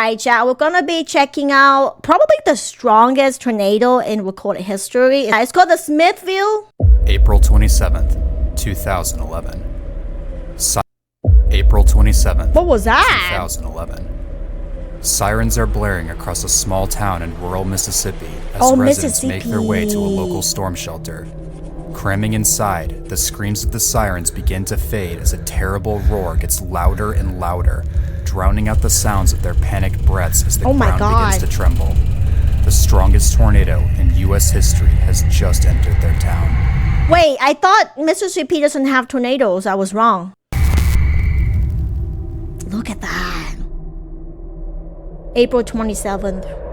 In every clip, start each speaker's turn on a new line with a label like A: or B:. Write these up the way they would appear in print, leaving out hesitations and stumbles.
A: right, chat. We're gonna be checking out probably the strongest tornado in recorded history. It's called the Smithville.
B: April 27th, 2011. April 27th.
A: What was that?
B: 2011. Sirens are blaring across a small town in rural Mississippi as residents make their way to a local storm shelter. Cramming inside, the screams of the sirens begin to fade as a terrible roar gets louder and louder, drowning out the sounds of their panicked breaths as the ground begins to tremble. The strongest tornado in U.S. history has just entered their town.
A: Wait, I thought Mississippi doesn't have tornadoes. I was wrong. Look at that. April 27th.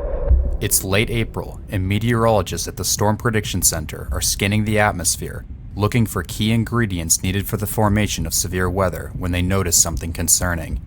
B: It's late April, and meteorologists at the Storm Prediction Center are scanning the atmosphere, looking for key ingredients needed for the formation of severe weather when they notice something concerning.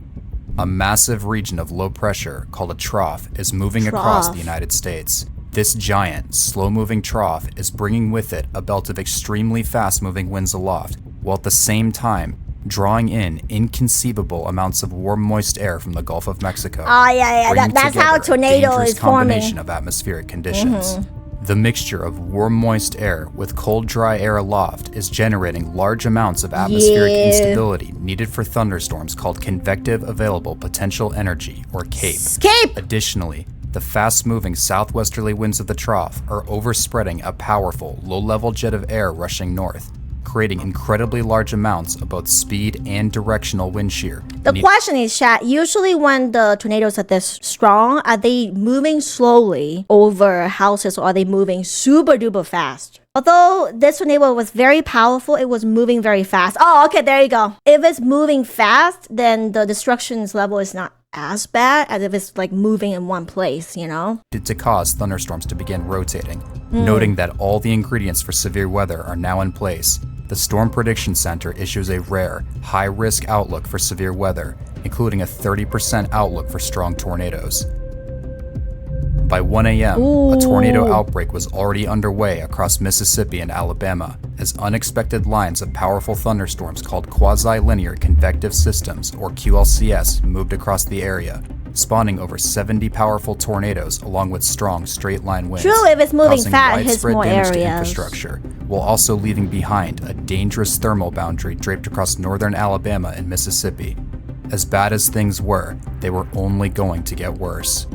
B: A massive region of low pressure, called a trough, is moving across the United States. This giant, slow-moving trough is bringing with it a belt of extremely fast-moving winds aloft, while at the same time, drawing in inconceivable amounts of warm, moist air from the Gulf of Mexico.
A: Oh, yeah. That's how a tornado is forming.
B: Combination of atmospheric conditions. The mixture of warm, moist air with cold, dry air aloft is generating large amounts of atmospheric instability needed for thunderstorms called convective available potential energy, or CAPE. Additionally, the fast-moving southwesterly winds of the trough are overspreading a powerful, low-level jet of air rushing north, creating incredibly large amounts of both speed and directional wind shear.
A: The question is, chat, usually when the tornadoes are this strong, are they moving slowly over houses or are they moving super duper fast? Although this tornado was very powerful, it was moving very fast. Oh, okay, there you go. If it's moving fast, then the destruction level is not as bad as if it's like moving in one place, you know?
B: To cause thunderstorms to begin rotating. Noting that all the ingredients for severe weather are now in place, the Storm Prediction Center issues a rare, high-risk outlook for severe weather, including a 30% outlook for strong tornadoes. By 1 a.m., a tornado outbreak was already underway across Mississippi and Alabama, as unexpected lines of powerful thunderstorms called quasi-linear convective systems, or QLCS, moved across the area, spawning over 70 powerful tornadoes along with strong straight-line winds.
A: True, if it's moving fast, it hits
B: widespread
A: more
B: damage to
A: areas.
B: infrastructure, while also leaving behind a dangerous thermal boundary draped across northern Alabama and Mississippi. As bad as things were, they were only going to get worse.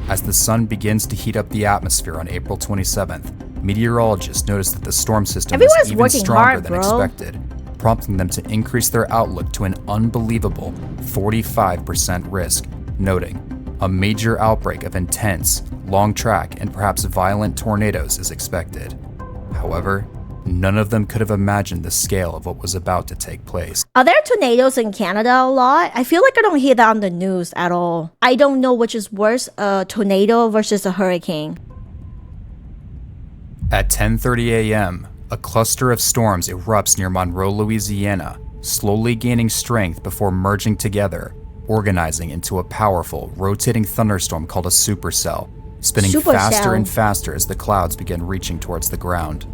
B: As the sun begins to heat up the atmosphere on April 27th, meteorologists noticed that the storm system was even stronger than expected, prompting them to increase their outlook to an unbelievable 45% risk, noting, a major outbreak of intense, long track, and perhaps violent tornadoes is expected. However, none of them could have imagined the scale of what was about to take place.
A: Are there tornadoes in Canada a lot? I feel like I don't hear that on the news at all. I don't know which is worse, a tornado versus a hurricane.
B: At 10:30 a.m., a cluster of storms erupts near Monroe, Louisiana, slowly gaining strength before merging together, organizing into a powerful, rotating thunderstorm called a supercell, spinning faster and faster as the clouds begin reaching towards the ground.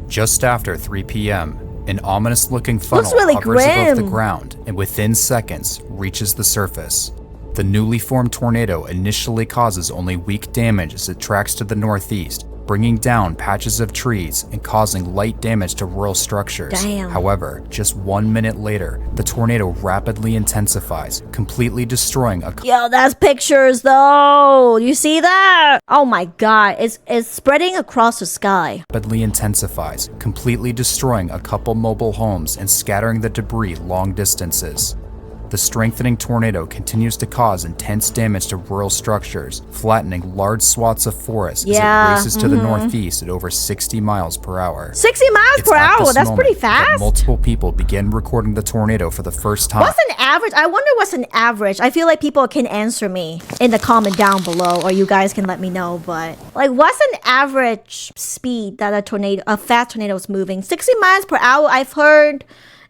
B: Just after 3 p.m., an ominous-looking funnel hovers above the ground and within seconds reaches the surface. The newly formed tornado initially causes only weak damage as it tracks to the northeast, bringing down patches of trees and causing light damage to rural structures. However, just 1 minute later, the tornado rapidly intensifies, completely destroying a...
A: Yo, that's pictures though! You see that? Oh my god, it's spreading across the sky.
B: Rapidly intensifies, completely destroying a couple mobile homes and scattering the debris long distances. The strengthening tornado continues to cause intense damage to rural structures, flattening large swaths of forest as it races to the northeast at over 60 miles per hour.
A: 60 miles per hour? That's pretty fast.
B: Multiple people begin recording the tornado for the first time.
A: What's an average? I wonder what's an average. I feel like people can answer me in the comment down below, or you guys can let me know. But like, what's an average speed that a fast tornado is moving? 60 miles per hour. I've heard.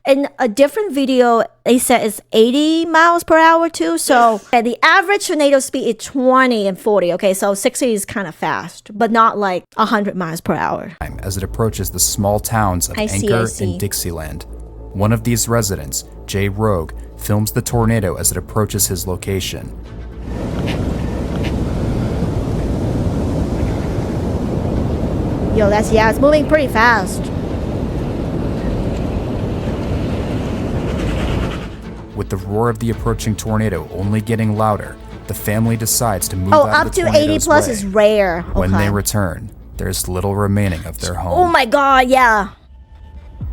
A: In a different video, they said it's 80 miles per hour too. So the average tornado speed is 20 and 40. Okay, so 60 is kind of fast, but not like 100 miles per hour.
B: As it approaches the small towns of Anchor and Dixieland. One of these residents, Jay Rogue, films the tornado as it approaches his location.
A: Yo, it's moving pretty fast.
B: With the roar of the approaching tornado only getting louder, the family decides to move
A: Oh,
B: out
A: up
B: of the
A: to 80
B: tornado's
A: plus
B: way.
A: is rare.
B: When they
A: Okay.
B: return, there's little remaining of their home.
A: Oh my god, yeah.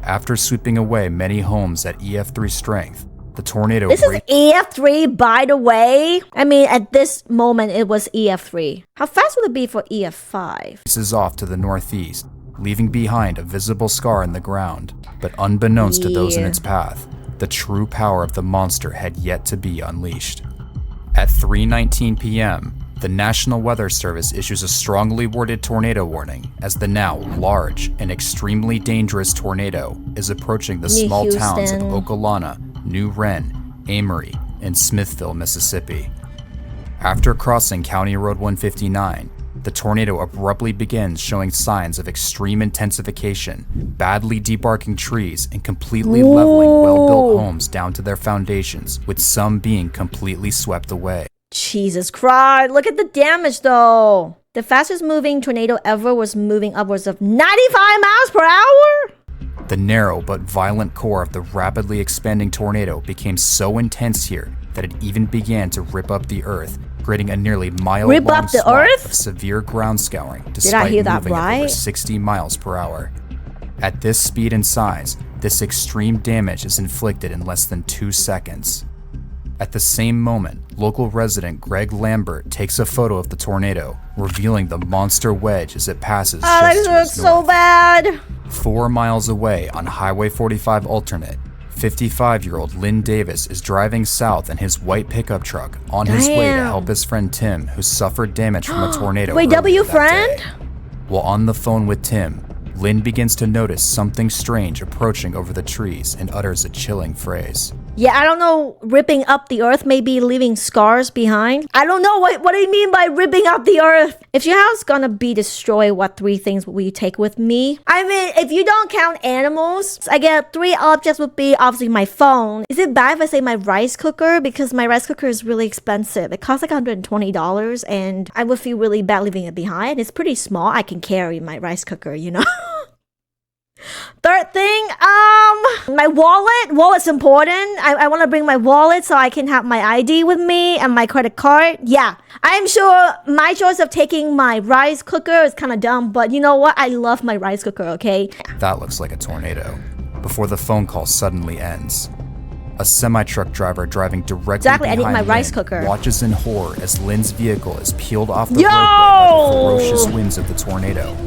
B: After sweeping away many homes at EF3 strength, the tornado
A: This is EF3, by the way. I mean, at this moment, it was EF3. How fast would it be for EF5?
B: races off to the northeast, leaving behind a visible scar in the ground. But unbeknownst to those in its path, the true power of the monster had yet to be unleashed. At 3:19 p.m., the National Weather Service issues a strongly worded tornado warning as the now large and extremely dangerous tornado is approaching the
A: Near
B: small towns of
A: Houston.
B: Okolana, New Wren, Amory, and Smithville, Mississippi. After crossing County Road 159, the tornado abruptly begins showing signs of extreme intensification, badly debarking trees and completely leveling well-built homes down to their foundations, with some being completely swept away.
A: Jesus Christ, look at the damage though. The fastest moving tornado ever was moving upwards of 95 miles per hour?
B: The narrow but violent core of the rapidly expanding tornado became so intense here that it even began to rip up the earth, creating a nearly mile-long
A: Rip up the
B: swath
A: earth?
B: of severe ground scouring
A: Did I
B: despite
A: hear that
B: moving at over
A: right?
B: 60 miles per hour. At this speed and size, this extreme damage is inflicted in less than 2 seconds. At the same moment, local resident Greg Lambert takes a photo of the tornado, revealing the monster wedge as it passes
A: Oh, that
B: just to
A: looks
B: its
A: so
B: north.
A: bad.
B: 4 miles away on Highway 45 alternate, 55-year-old Lynn Davis is driving south in his white pickup truck on his way to
A: Damn.
B: help his friend Tim, who suffered damage from a tornado.
A: Wait,
B: earlier
A: W
B: that
A: friend?
B: day. While on the phone with Tim, Lynn begins to notice something strange approaching over the trees and utters a chilling phrase.
A: Yeah, I don't know. Ripping up the earth, maybe leaving scars behind. I don't know. What do you mean by ripping up the earth? If your house gonna be destroyed, what 3 things will you take with me? I mean, if you don't count animals, I get 3 objects would be obviously my phone. Is it bad if I say my rice cooker? Because my rice cooker is really expensive. It costs like $120 and I would feel really bad leaving it behind. It's pretty small. I can carry my rice cooker, you know? Third thing, my wallet. Wallet's important. I want to bring my wallet so I can have my ID with me and my credit card. Yeah, I'm sure my choice of taking my rice cooker is kind of dumb, but you know what? I love my rice cooker, okay?
B: That looks like a tornado. Before the phone call suddenly ends, a semi-truck driver driving directly
A: Exactly, I need
B: behind
A: my rice
B: Lynn
A: cooker.
B: watches in horror as Lynn's vehicle is peeled off the
A: Yo!
B: roadway by the ferocious winds of the tornado.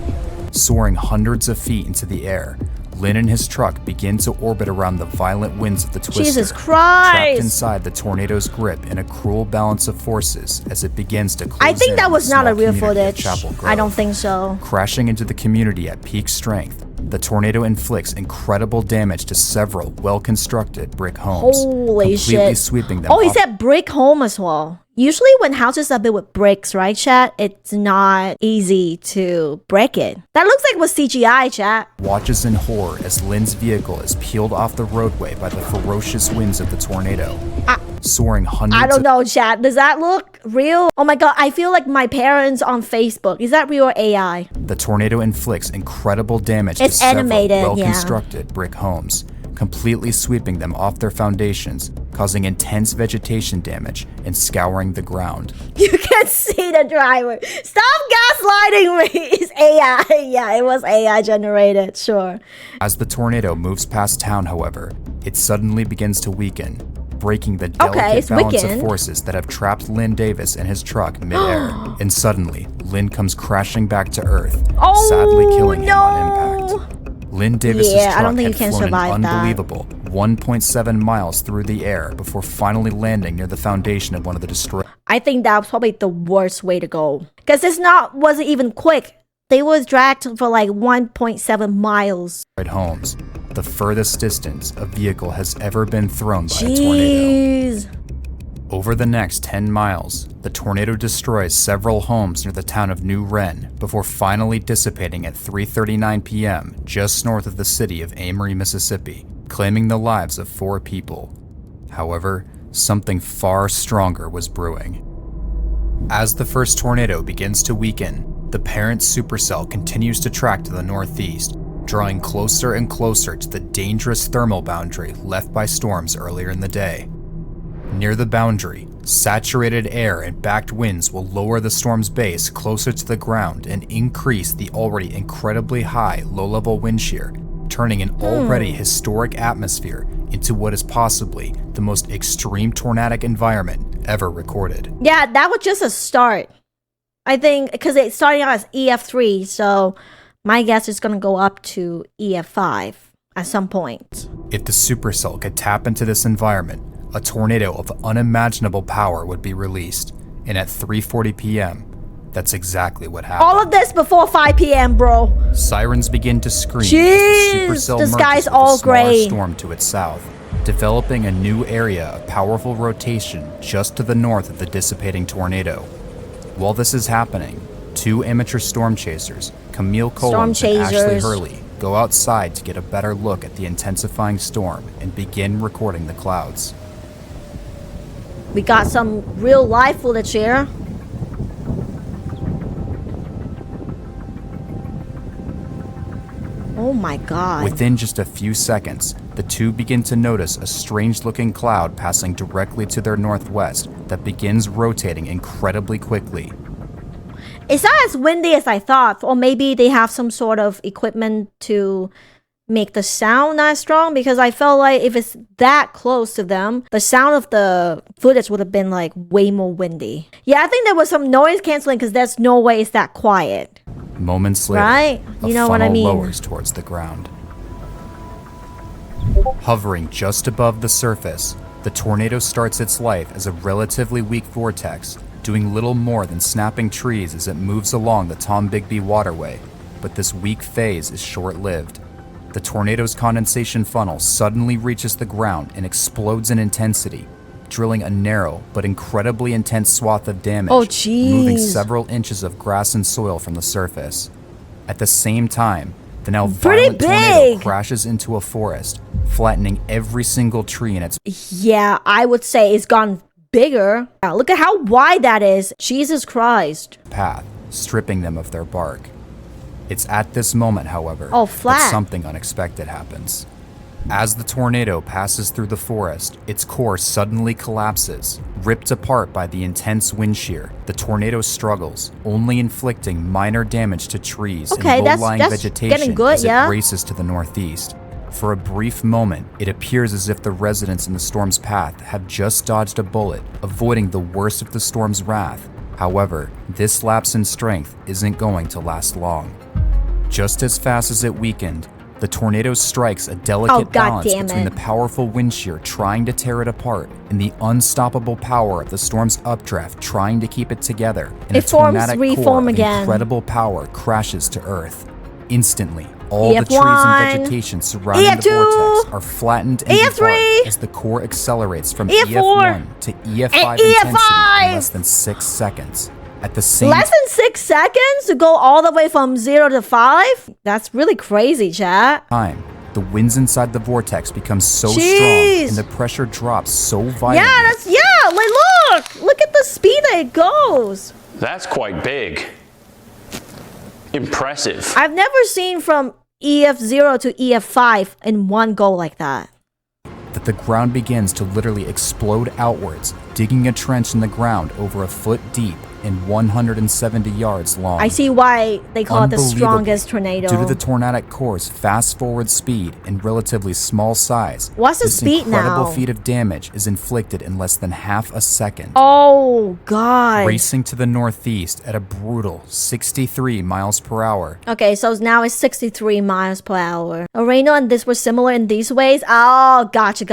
B: Soaring hundreds of feet into the air, Lynn and his truck begin to orbit around the violent winds of the twister,
A: Jesus
B: trapped
A: Christ!
B: inside the tornado's grip in a cruel balance of forces as it begins to close
A: I think
B: in
A: that
B: on
A: was
B: the
A: not
B: small
A: a real
B: community of
A: footage.
B: Chapel
A: I don't
B: Grove.
A: think so.
B: Crashing into the community at peak strength, the tornado inflicts incredible damage to several well-constructed brick homes,
A: Holy
B: completely
A: shit.
B: sweeping them
A: Oh, he
B: off.
A: said brick home as well. Usually when houses are built with bricks, right, chat? It's not easy to break it. That looks like it was CGI, chat.
B: Watches in horror as Lynn's vehicle is peeled off the roadway by the ferocious winds of the tornado, soaring hundreds
A: I don't
B: of
A: know, chat. Does that look real? Oh my god, I feel like my parents on Facebook. Is that real or AI?
B: The tornado inflicts incredible damage
A: It's
B: to several
A: animated, yeah.
B: well-constructed brick homes, completely sweeping them off their foundations, causing intense vegetation damage and scouring the ground.
A: You can see the driver. Stop gaslighting me. It's AI. Yeah, it was AI generated, sure.
B: As the tornado moves past town, however, it suddenly begins to weaken, breaking the delicate
A: it's
B: balance of
A: weakened.
B: forces that have trapped Lynn Davis and his truck midair. And suddenly, Lynn comes crashing back to Earth,
A: Oh,
B: sadly killing him on
A: no.
B: impact. Lynn Davis's
A: Yeah, I
B: truck
A: don't think
B: had
A: you can
B: flown
A: survive
B: an
A: that.
B: unbelievable 1.7 miles through the air before finally landing near the foundation of one of the destroyed
A: I think that was probably the worst way to go. Because wasn't even quick. They was dragged for like 1.7 miles.
B: homes, the furthest distance a vehicle has ever been thrown by a tornado.
A: Jeez.
B: Over the next 10 miles, the tornado destroys several homes near the town of New Wren before finally dissipating at 3:39 p.m. just north of the city of Amory, Mississippi, claiming the lives of 4 people. However, something far stronger was brewing. As the first tornado begins to weaken, The parent supercell continues to track to the northeast, drawing closer and closer to the dangerous thermal boundary left by storms earlier in the day. Near the boundary, saturated air and backed winds will lower the storm's base closer to the ground and increase the already incredibly high low-level wind shear, turning an already historic atmosphere into what is possibly the most extreme tornadic environment ever recorded.
A: Yeah, that was just a start. I think because it's starting out as EF3, so my guess is going to go up to EF5 at some point.
B: If the supercell could tap into this environment, a tornado of unimaginable power would be released, and at 3:40 p.m., that's exactly what happened.
A: All of this before 5 p.m., bro.
B: Sirens begin to scream
A: Jeez,
B: as the supercell
A: the sky's
B: merges with
A: all
B: a smaller
A: gray.
B: storm to its south, developing a new area of powerful rotation just to the north of the dissipating tornado. While this is happening, two amateur storm chasers, Camille Collins and Ashley Hurley, go outside to get a better look at the intensifying storm and begin recording the clouds.
A: We got some real life footage here. Oh my god.
B: Within just a few seconds, the two begin to notice a strange-looking cloud passing directly to their northwest that begins rotating incredibly quickly.
A: It's not as windy as I thought, or maybe they have some sort of equipment to make the sound not strong, because I felt like if it's that close to them, the sound of the footage would have been like way more windy. Yeah, I think there was some noise canceling because there's no way it's that quiet.
B: Moments later,
A: right? You know what I mean?
B: lowers towards the ground. Hovering just above the surface, the tornado starts its life as a relatively weak vortex, doing little more than snapping trees as it moves along the Tombigbee waterway, but this weak phase is short-lived. The tornado's condensation funnel suddenly reaches the ground and explodes in intensity, drilling a narrow but incredibly intense swath of damage, moving several inches of grass and soil from the surface. At the same time, the now violent tornado crashes into a forest, flattening every single tree in its
A: Yeah, I would say it's gone bigger. Look at how wide that is. Jesus Christ.
B: path, stripping them of their bark. It's at this moment, however,
A: that
B: that something unexpected happens. As the tornado passes through the forest, its core suddenly collapses, ripped apart by the intense wind shear. The tornado struggles, only inflicting minor damage to trees and low-lying vegetation as it races to the northeast. For a brief moment, it appears as if the residents in the storm's path have just dodged a bullet, avoiding the worst of the storm's wrath. However, this lapse in strength isn't going to last long. Just as fast as it weakened, the tornado strikes a delicate balance between the powerful wind shear trying to tear it apart and the unstoppable power of the storm's updraft trying to keep it together. And
A: it forms, reform again.
B: Incredible power crashes to Earth. Instantly, all the trees and vegetation surrounding the vortex are flattened and debarked as the core accelerates from EF1 to EF5 intensity in less than 6 seconds. At the same
A: less than 6 seconds to go all the way from 0 to 5? That's really crazy, chat.
B: The winds inside the vortex become so strong and the pressure drops so violently.
A: Like look at the speed that it goes.
C: That's quite big. Impressive.
A: I've never seen from EF0 to EF5 in one go like that.
B: That the ground begins to literally explode outwards, digging a trench in the ground over a foot deep and 170 yards long.
A: I see why they call it the strongest tornado.
B: Due to the tornadic core's fast-forward speed and relatively small size,
A: what's the speed now?
B: This incredible feat of damage is inflicted in less than half a second.
A: Oh, God.
B: Racing to the northeast at a brutal 63 miles per hour.
A: Okay, so now it's 63 miles per hour. Reno and this were similar in these ways? Oh, gotcha.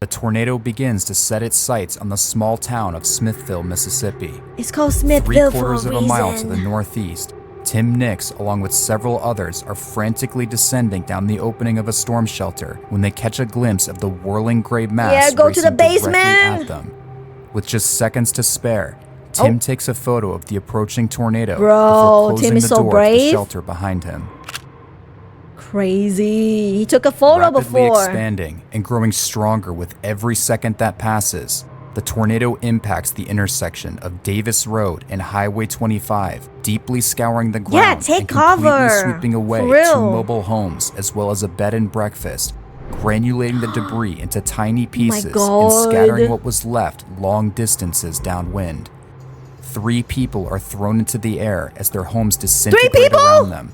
B: The tornado begins to set its sights on the small town of Smithville, Mississippi.
A: It's called Smithville for a reason.
B: 3/4 of a mile to the northeast, Tim Nix, along with several others, are frantically descending down the opening of a storm shelter when they catch a glimpse of the whirling gray mass
A: go to the basement
B: at them. With just seconds to spare, Tim takes a photo of the approaching tornado before closing
A: Tim is
B: the
A: so
B: door
A: brave.
B: to the shelter behind him.
A: Crazy. He took a photo
B: Rapidly
A: before.
B: Expanding and growing stronger with every second that passes, The tornado impacts the intersection of Davis Road and Highway 25, deeply scouring the ground
A: Yeah, take
B: and completely
A: cover.
B: sweeping away
A: For real.
B: 2 mobile homes as well as a bed and breakfast, granulating the debris into tiny pieces and
A: God.
B: scattering what was left long distances downwind. 3 people are thrown into the air as their homes disintegrate
A: people?
B: around them,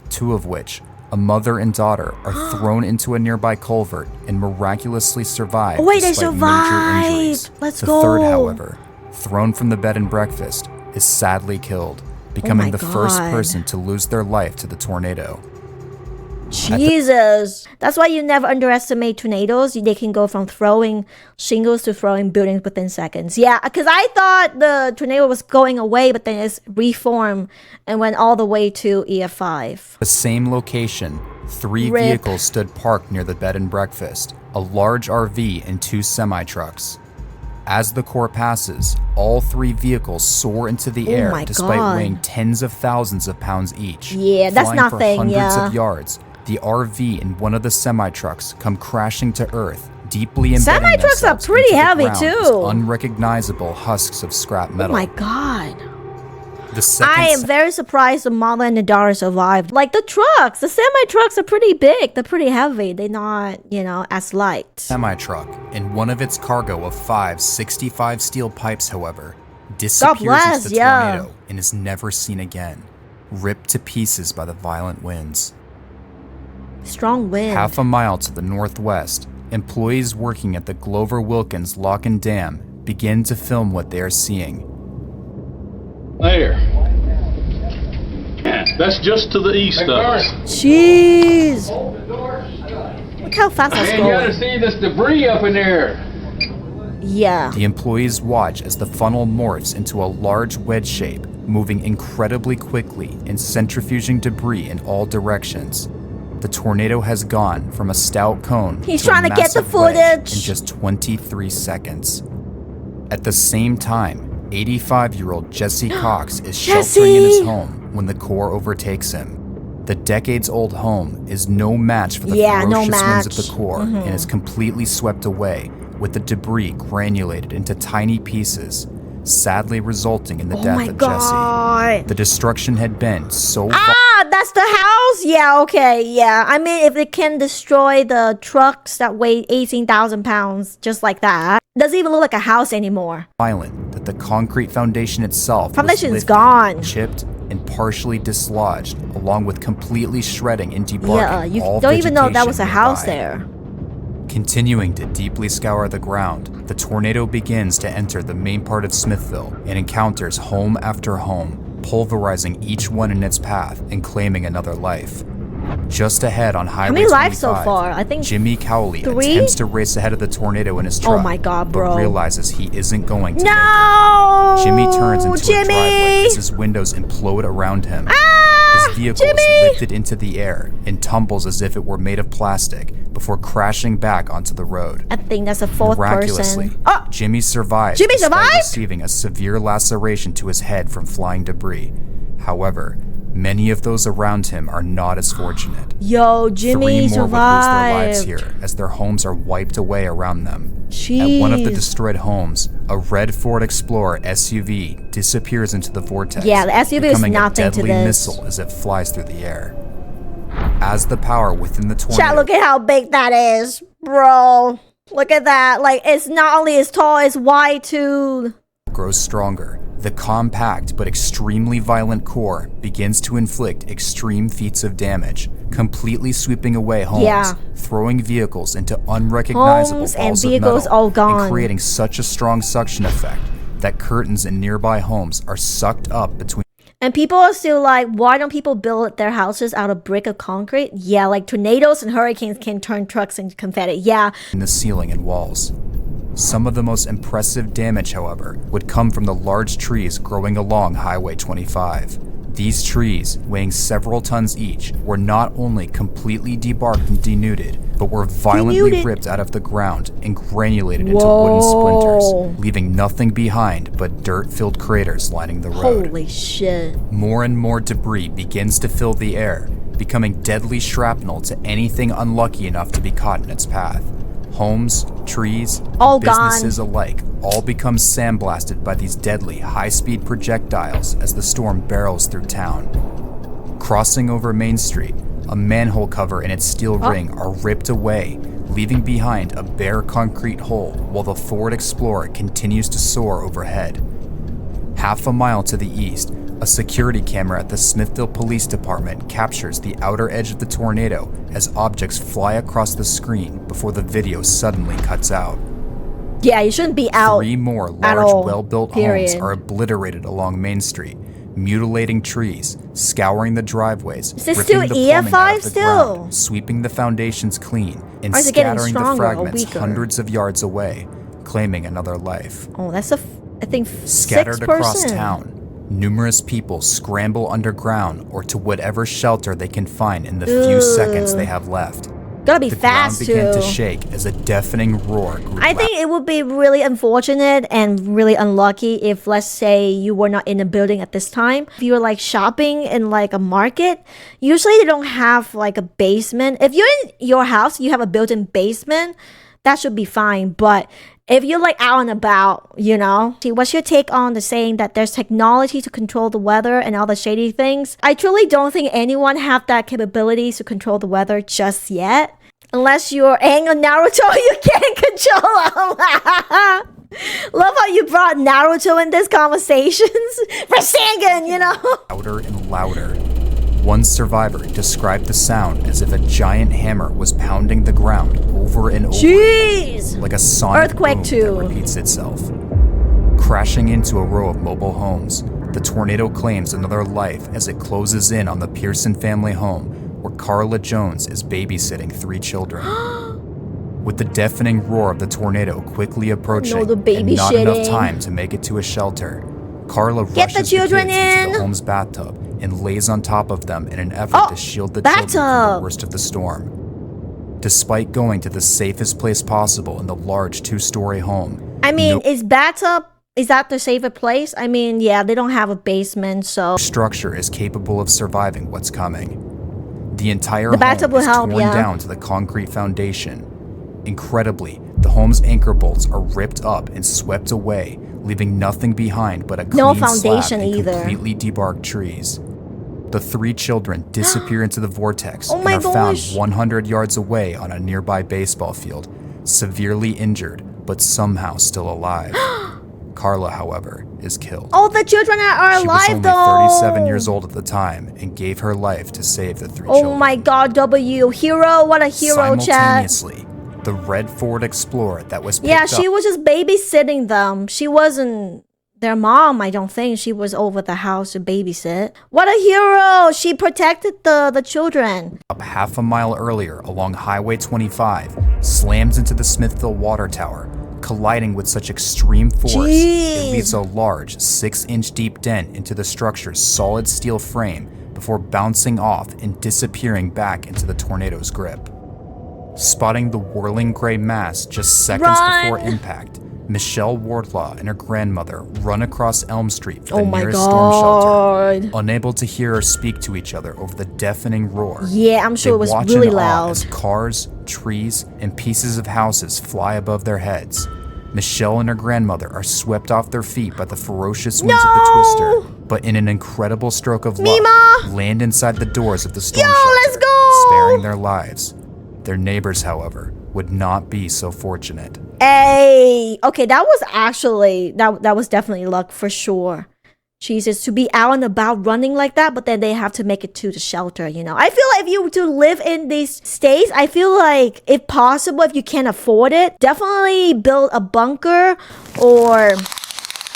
B: 2 of which, a mother and daughter, are thrown into a nearby culvert and miraculously survive
A: Oh, wait, they
B: despite
A: survived.
B: major injuries.
A: Let's
B: the
A: go.
B: third, however, thrown from the bed and breakfast, is sadly killed, becoming the first
A: God.
B: person to lose their life to the tornado.
A: Jesus. That's why you never underestimate tornadoes. They can go from throwing shingles to throwing buildings within seconds. Yeah, because I thought the tornado was going away, but then it's reformed and went all the way to EF5.
B: The same location, 3
A: Rip.
B: vehicles stood parked near the bed and breakfast, a large RV and 2 semi-trucks. As the core passes, all 3 vehicles soar into the air
A: my
B: despite
A: God.
B: weighing tens of thousands of pounds each.
A: Yeah, that's
B: Flying
A: nothing,
B: for hundreds
A: yeah.
B: of yards, the RV and one of the semi-trucks come crashing to earth, deeply embedding
A: Semi-trucks are
B: themselves
A: pretty
B: into the
A: heavy,
B: ground as
A: too.
B: unrecognizable husks of scrap
A: Oh
B: metal.
A: my God.
B: The second
A: I am very surprised the mother and the daughter survived. Like the trucks, the semi-trucks are pretty big. They're pretty heavy. They're not, as light.
B: semi-truck and one of its cargo of 5 65 steel pipes, however, disappears
A: bless,
B: into the
A: yeah.
B: tornado and is never seen again, ripped to pieces by the violent winds.
A: Strong wind.
B: Half a mile to the northwest, employees working at the Glover Wilkins Lock and Dam begin to film what they are seeing.
C: There. That's just to the east of us.
A: Jeez. Look how fast that's
D: Man, you gotta
A: going.
D: see this debris up in there.
A: Yeah.
B: The employees watch as the funnel morphs into a large wedge shape, moving incredibly quickly and centrifuging debris in all directions. The tornado has gone from a stout cone
A: He's
B: to a
A: trying to get the
B: massive wedge
A: footage.
B: in just 23 seconds. At the same time, 85-year-old Jesse Cox is sheltering in his
A: Jesse!
B: home when the core overtakes him. The decades-old home is no match for the
A: Yeah, no
B: ferocious winds of
A: match.
B: the core and is completely swept away, with the debris granulated into tiny pieces, sadly resulting in the
A: Oh
B: death
A: my
B: of Jesse.
A: God.
B: The destruction had been so
A: Ah, that's the house? Yeah, okay, yeah. I mean, if it can destroy the trucks that weigh 18,000 pounds just like that, doesn't even look like a house anymore.
B: violent that the concrete foundation itself
A: Foundation's
B: was lifted,
A: gone.
B: chipped, and partially dislodged, along with completely shredding and debarking
A: Yeah, you
B: all
A: don't even know that was a
B: vegetation
A: house
B: nearby.
A: there.
B: Continuing to deeply scour the ground, the tornado begins to enter the main part of Smithville and encounters home after home, pulverizing each one in its path and claiming another life. Just ahead on Highway
A: many lives so
B: 25,
A: far? I think
B: Jimmy Cowley
A: 3?
B: attempts to race ahead of the tornado in his truck,
A: my God, bro.
B: but realizes he isn't going to make it.
A: No!
B: Jimmy turns into a driveway
A: Jimmy!
B: as his windows implode around him.
A: Ah!
B: His vehicle
A: Jimmy!
B: is lifted into the air and tumbles as if it were made of plastic before crashing back onto the road.
A: I think that's a fourth
B: Miraculously,
A: person. Oh!
B: Jimmy survives
A: Jimmy
B: despite
A: survived?
B: receiving a severe laceration to his head from flying debris. However, many of those around him are not as fortunate.
A: Yo,
B: 3
A: Jimmy
B: more would lose their lives
A: survived.
B: here as their homes are wiped away around them.
A: Jeez.
B: At one of the destroyed homes, a red Ford Explorer SUV disappears into the vortex.
A: Yeah, the SUV is
B: becoming
A: nothing
B: a
A: to
B: deadly
A: this.
B: missile as it flies through the air. As the power within the tornado
A: Chat, look at how big that is, bro. Look at that. Like, it's not only as tall, it's wide too.
B: grows stronger, the compact but extremely violent core begins to inflict extreme feats of damage, completely sweeping away homes,
A: Yeah.
B: throwing vehicles into unrecognizable
A: Homes and
B: balls of
A: vehicles
B: metal,
A: all gone.
B: and creating such a strong suction effect that curtains in nearby homes are sucked up between
A: And people are still like, why don't people build their houses out of brick or concrete? Yeah, like tornadoes and hurricanes can turn trucks into confetti. Yeah.
B: the ceiling and walls. Some of the most impressive damage, however, would come from the large trees growing along Highway 25. These trees, weighing several tons each, were not only completely debarked and denuded, but were violently
A: Denuded.
B: ripped out of the ground and granulated into
A: Whoa.
B: wooden splinters, leaving nothing behind but dirt-filled craters lining the road.
A: Holy shit.
B: More and more debris begins to fill the air, becoming deadly shrapnel to anything unlucky enough to be caught in its path. Homes, trees,
A: All
B: businesses alike all become sandblasted by these deadly high-speed projectiles as the storm barrels through town. Crossing over Main Street, a manhole cover and its steel ring are ripped away, leaving behind a bare concrete hole while the Ford Explorer continues to soar overhead. Half a mile to the east, a security camera at the Smithville Police Department captures the outer edge of the tornado as objects fly across the screen before the video suddenly cuts out.
A: Yeah, you shouldn't be out.
B: 3 more large, well-built homes are obliterated along Main Street, mutilating trees, scouring the driveways,
A: Is this
B: ripping
A: still
B: the plumbing out
A: EF5
B: of the
A: still?
B: ground, sweeping the foundations clean, and
A: Or is it getting
B: scattering the
A: stronger or
B: fragments
A: weaker?
B: hundreds of yards away, claiming another life.
A: Oh, that's I think
B: Scattered
A: 6
B: across
A: person.
B: town, numerous people scramble underground or to whatever shelter they can find in the few seconds they have left.
A: Gotta be
B: The
A: fast
B: ground began
A: too.
B: to shake as a deafening roar grew
A: I think it would be really unfortunate and really unlucky if, let's say, you were not in a building at this time. If you were like shopping in like a market, usually they don't have like a basement. If you're in your house, you have a built-in basement, that should be fine. But if you're like out and about, you know, see, what's your take on the saying that there's technology to control the weather and all the shady things? I truly don't think anyone have that capability to control the weather just yet. Unless you're Aang or Naruto, you can't control them. Love how you brought Naruto in this conversations. Rasengan, you know?
B: louder and louder. One survivor described the sound as if a giant hammer was pounding the ground over and over
A: Jeez!
B: like a sonic
A: Earthquake
B: boom
A: too.
B: that repeats itself. Crashing into a row of mobile homes, the tornado claims another life as it closes in on the Pearson family home where Carla Jones is babysitting 3 children. With the deafening roar of the tornado quickly approaching
A: the
B: and not enough
A: babysitting.
B: time to make it to a shelter, Carla
A: Get the
B: rushes
A: children
B: the kids into
A: in.
B: the home's bathtub and lays on top of them in an effort to shield the children from the
A: bathtub.
B: worst of the storm. Despite going to the safest place possible in the large 2-story home,
A: I mean,
B: no
A: is bathtub, is that the safer place? I mean, yeah, they don't have a basement, so...
B: structure is capable of surviving what's coming. The entire
A: The bathtub
B: home
A: will
B: is
A: help,
B: torn
A: yeah.
B: down to the concrete foundation. Incredibly, the home's anchor bolts are ripped up and swept away, leaving nothing behind but a clean
A: No
B: slab
A: foundation
B: and
A: either.
B: completely debarked trees. The 3 children disappear into the vortex
A: Oh
B: and
A: my
B: are found
A: gosh.
B: 100 yards away on a nearby baseball field, severely injured but somehow still alive. Carla, however, is killed.
A: Oh, the children are
B: She was
A: alive
B: only
A: though!
B: 37 years old at the time and gave her life to save the 3
A: Oh
B: children.
A: my god, W. Hero, what a hero, chat.
B: Simultaneously, the red Ford Explorer that was picked
A: Yeah,
B: up
A: she was just babysitting them. She wasn't their mom, I don't think. She was over the house to babysit. What a hero! She protected the children.
B: up half a mile earlier along Highway 25 slams into the Smithville Water Tower, colliding with such extreme force
A: Jeez.
B: it leaves a large 6-inch deep dent into the structure's solid steel frame before bouncing off and disappearing back into the tornado's grip. Spotting the whirling gray mass just seconds before
A: Run.
B: impact, Michelle Wardlaw and her grandmother run across Elm Street for the
A: Oh my
B: nearest storm shelter,
A: god.
B: unable to hear or speak to each other over the deafening roar.
A: Yeah, I'm sure it was
B: They watch
A: really
B: in awe
A: loud.
B: as cars, trees, and pieces of houses fly above their heads. Michelle and her grandmother are swept off their feet by the ferocious winds of the
A: No!
B: twister, but in an incredible stroke of luck,
A: Mima!
B: land inside the doors of the storm
A: Yo,
B: shelter,
A: let's go!
B: sparing their lives. Their neighbors, however, would not be so fortunate.
A: Hey, okay, that was actually that was definitely luck for sure. Jesus, to be out and about running like that, but then they have to make it to the shelter, you know. I feel like if you were to live in these states, I feel like if possible, if you can't afford it, definitely build a bunker or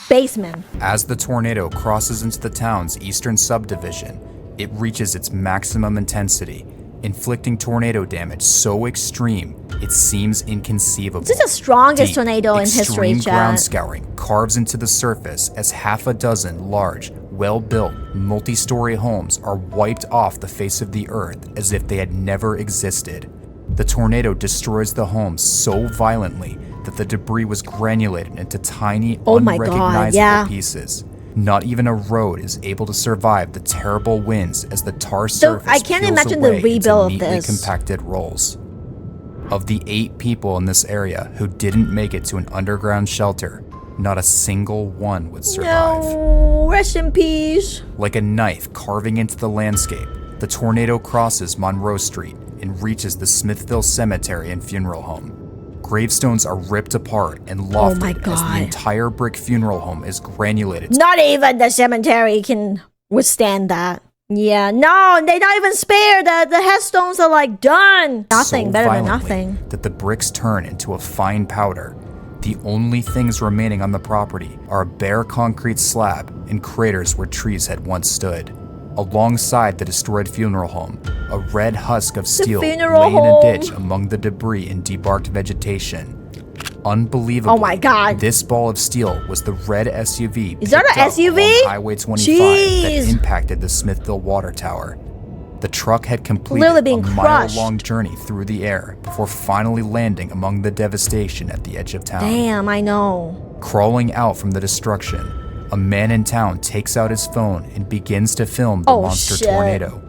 A: basement.
B: As the tornado crosses into the town's eastern subdivision, it reaches its maximum intensity, inflicting tornado damage so extreme it seems inconceivable.
A: This is the strongest
B: Deep,
A: tornado in history,
B: extreme ground
A: chat.
B: scouring carves into the surface as half a dozen large, well-built, multi-story homes are wiped off the face of the earth as if they had never existed. The tornado destroys the homes so violently that the debris was granulated into tiny,
A: Oh my God,
B: unrecognizable
A: yeah.
B: pieces. Not even a road is able to survive the terrible winds as the tar surface
A: I can't
B: peels
A: imagine the
B: away into
A: rebuild of
B: neatly
A: this.
B: compacted rolls. Of the 8 people in this area who didn't make it to an underground shelter, not a single one would survive.
A: No, rest in peace.
B: Like a knife carving into the landscape, the tornado crosses Monroe Street and reaches the Smithville Cemetery and Funeral Home. Gravestones are ripped apart and lofted as the entire brick funeral home is granulated.
A: Not even the cemetery can withstand that. Yeah, no, they not even spare. The headstones are like done. Nothing
B: so
A: better than
B: violently
A: nothing.
B: That the bricks turn into a fine powder. The only things remaining on the property are a bare concrete slab and craters where trees had once stood. Alongside the destroyed funeral home, a red husk of steel lay in a ditch among the debris and debarked vegetation. Unbelievably,
A: oh my God,
B: this ball of steel was the red SUV.
A: Is that an SUV?
B: Highway 25 that impacted the Smithville water tower. The truck had completed a mile-long journey through the air before finally landing among the devastation at the edge of town.
A: Damn, I know.
B: Crawling out from the destruction, a man in town takes out his phone and begins to film the monster tornado.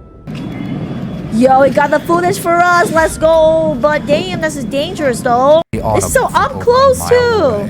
A: Yo, he got the footage for us. Let's go. But damn, this is dangerous though. It's so up close too.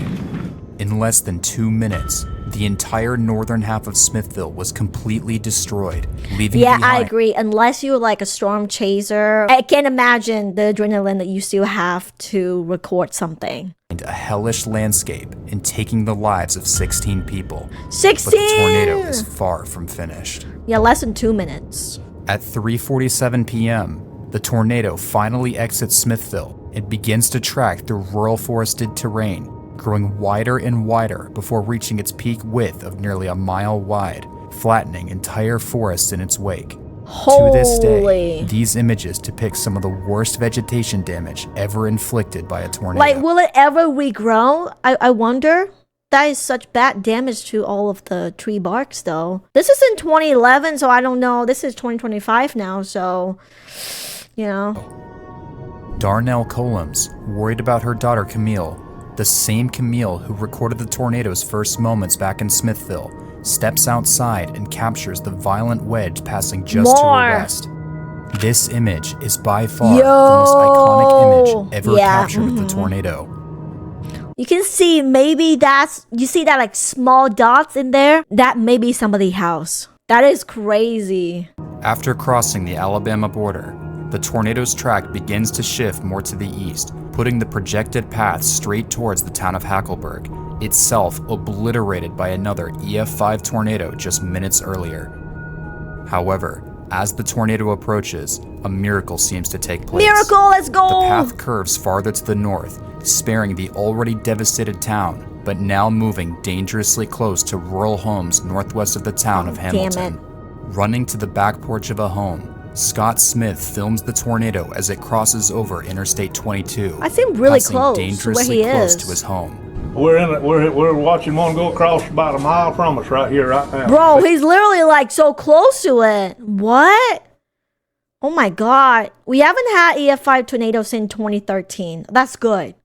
B: In less than 2 minutes, the entire northern half of Smithville was completely destroyed, leaving behind.
A: I agree. Unless you're like a storm chaser, I can't imagine the adrenaline that you still have to record something.
B: A hellish landscape and taking the lives of 16 people.
A: 16!
B: But the tornado is far from finished.
A: Yeah, less than 2 minutes.
B: At 3:47 p.m., the tornado finally exits Smithville and begins to track through rural forested terrain, growing wider and wider before reaching its peak width of nearly a mile wide, flattening entire forests in its wake. To this day, these images depict some of the worst vegetation damage ever inflicted by a tornado.
A: Like, will it ever regrow? I wonder. That is such bad damage to all of the tree barks, though. This is in 2011, so I don't know. This is 2025 now, so, you know.
B: Darnell Colums, worried about her daughter Camille, the same Camille who recorded the tornado's first moments back in Smithville, steps outside and captures the violent wedge passing just to her west. This image is by far the most iconic image ever captured of the tornado.
A: You can see maybe you see that like small dots in there? That may be somebody's house. That is crazy.
B: After crossing the Alabama border, the tornado's track begins to shift more to the east, putting the projected path straight towards the town of Hackleburg, itself obliterated by another EF5 tornado just minutes earlier. However, as the tornado approaches, a miracle seems to take place.
A: Miracle, let's go!
B: The path curves farther to the north, sparing the already devastated town, but now moving dangerously close to rural homes northwest of the town of Hamilton. Running to the back porch of a home, Scott Smith films the tornado as it crosses over Interstate 22.
A: I seem really close
B: dangerously
A: where he
B: close
A: is.
C: to his home. We're watching one go across about a mile from us right here, right now.
A: Bro, he's literally like so close to it. What? Oh my God. We haven't had EF5 tornadoes since 2013. That's good.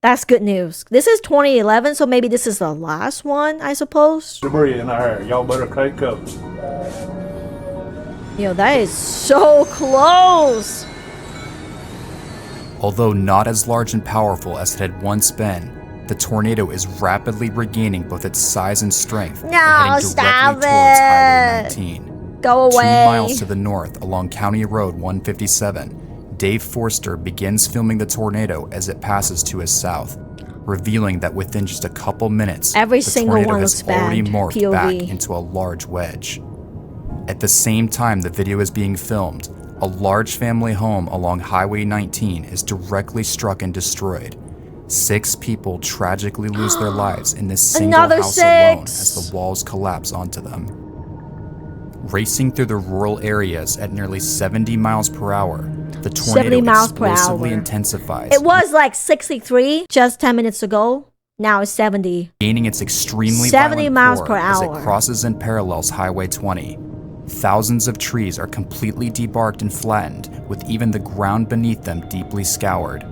A: That's good news. This is 2011, so maybe this is the last one, I suppose.
C: Debris in there. Y'all better take cover.
A: Yo, that is so close.
B: Although not as large and powerful as it had once been, the tornado is rapidly regaining both its size and strength and heading directly towards Highway 19.
A: Go away.
B: 2 miles to the north along County Road 157, Dave Forster begins filming the tornado as it passes to his south, revealing that within just a couple minutes,
A: every
B: the
A: single
B: tornado
A: one
B: has
A: was
B: already morphed
A: POV.
B: back into a large wedge. At the same time the video is being filmed, a large family home along Highway 19 is directly struck and destroyed. 6 people tragically lose their lives in this single house alone as the walls collapse onto them. Racing through the rural areas at nearly 70 miles per hour, the tornado explosively intensifies.
A: It was like 63 just 10 minutes ago. Now it's 70.
B: Gaining its extremely
A: 70
B: violent
A: miles
B: roar
A: per
B: as
A: hour.
B: it crosses and parallels Highway 20. Thousands of trees are completely debarked and flattened, with even the ground beneath them deeply scoured.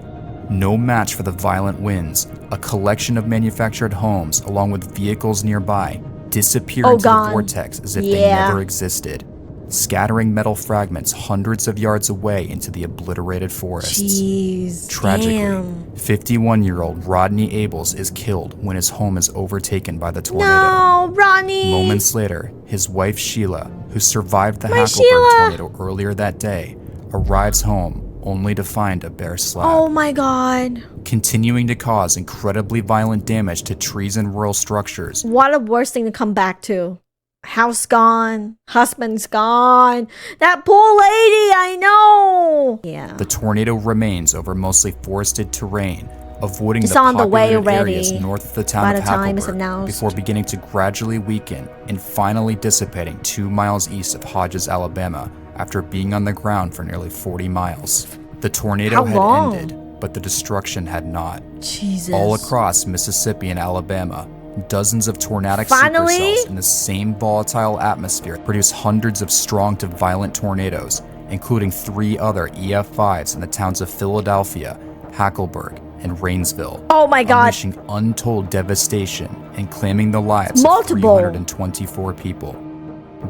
B: No match for the violent winds, a collection of manufactured homes along with vehicles nearby disappear into the vortex as if they never existed. scattering metal fragments hundreds of yards away into the obliterated forests.
A: Jeez.
B: Tragically,
A: Damn.
B: 51-year-old Rodney Abels is killed when his home is overtaken by the tornado.
A: No, Ronnie.
B: Moments later, his wife Sheila, who survived the
A: My
B: Hackleburg
A: Sheila.
B: tornado earlier that day, arrives home only to find a bare slab.
A: Oh my god.
B: Continuing to cause incredibly violent damage to trees and rural structures.
A: What a worst thing to come back to. House gone, husband's gone. That poor lady, I know. Yeah.
B: The tornado remains over mostly forested terrain, avoiding
A: It's
B: the
A: on the way
B: populated
A: already
B: areas north of the town
A: by
B: of
A: the time it's
B: Hackleburg
A: announced.
B: before beginning to gradually weaken and finally dissipating 2 miles east of Hodges, Alabama, after being on the ground for nearly 40 miles. The tornado
A: How
B: had
A: long?
B: ended, but the destruction had not.
A: Jesus.
B: All across Mississippi and Alabama, dozens of tornadic
A: Finally?
B: supercells in the same volatile atmosphere produce hundreds of strong to violent tornadoes, including 3 other EF5s in the towns of Philadelphia, Hackleburg, and Rainsville.
A: Oh my god.
B: Unleashing untold devastation and claiming the lives
A: Multiple.
B: of 324 people.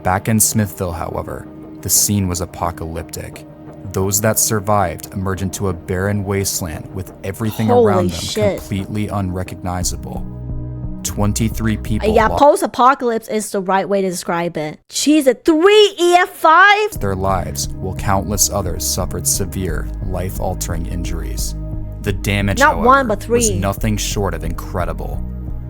B: Back in Smithville, however, the scene was apocalyptic. Those that survived emerged into a barren wasteland with everything
A: Holy
B: around them
A: shit.
B: completely unrecognizable. 23 people
A: Yeah,
B: lost
A: post-apocalypse is the right way to describe it. Jesus, 3 EF5s?
B: their lives, while countless others suffered severe, life-altering injuries. The damage,
A: Not
B: however,
A: one, but 3.
B: was nothing short of incredible.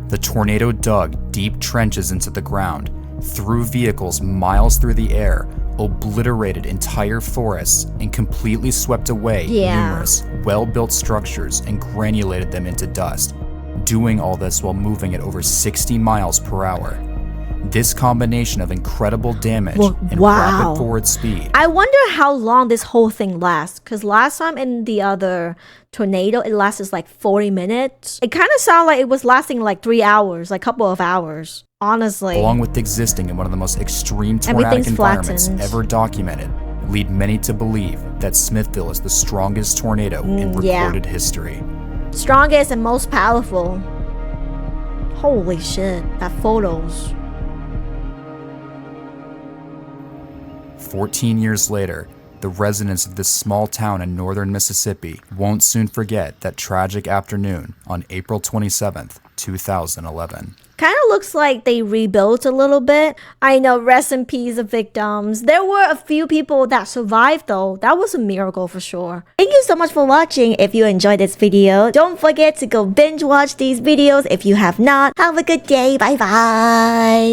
B: The tornado dug deep trenches into the ground, threw vehicles miles through the air, obliterated entire forests, and completely swept away numerous well-built structures and granulated them into dust, doing all this while moving at over 60 miles per hour. This combination of incredible damage and rapid forward speed.
A: I wonder how long this whole thing lasts, because last time in the other tornado, it lasted like 40 minutes. It kind of sounded like it was lasting like 3 hours, like a couple of hours. Honestly.
B: Along with existing in one of the most extreme tornadic
A: Everything's
B: environments
A: flattened.
B: ever documented, lead many to believe that Smithville is the strongest tornado in recorded history.
A: Strongest and most powerful. Holy shit, that photos.
B: 14 years later, the residents of this small town in northern Mississippi won't soon forget that tragic afternoon on April 27th, 2011.
A: Kind of looks like they rebuilt a little bit. I know, rest in peace of victims. There were a few people that survived though. That was a miracle for sure. Thank you so much for watching. If you enjoyed this video, don't forget to go binge watch these videos if you have not. Have a good day. Bye bye.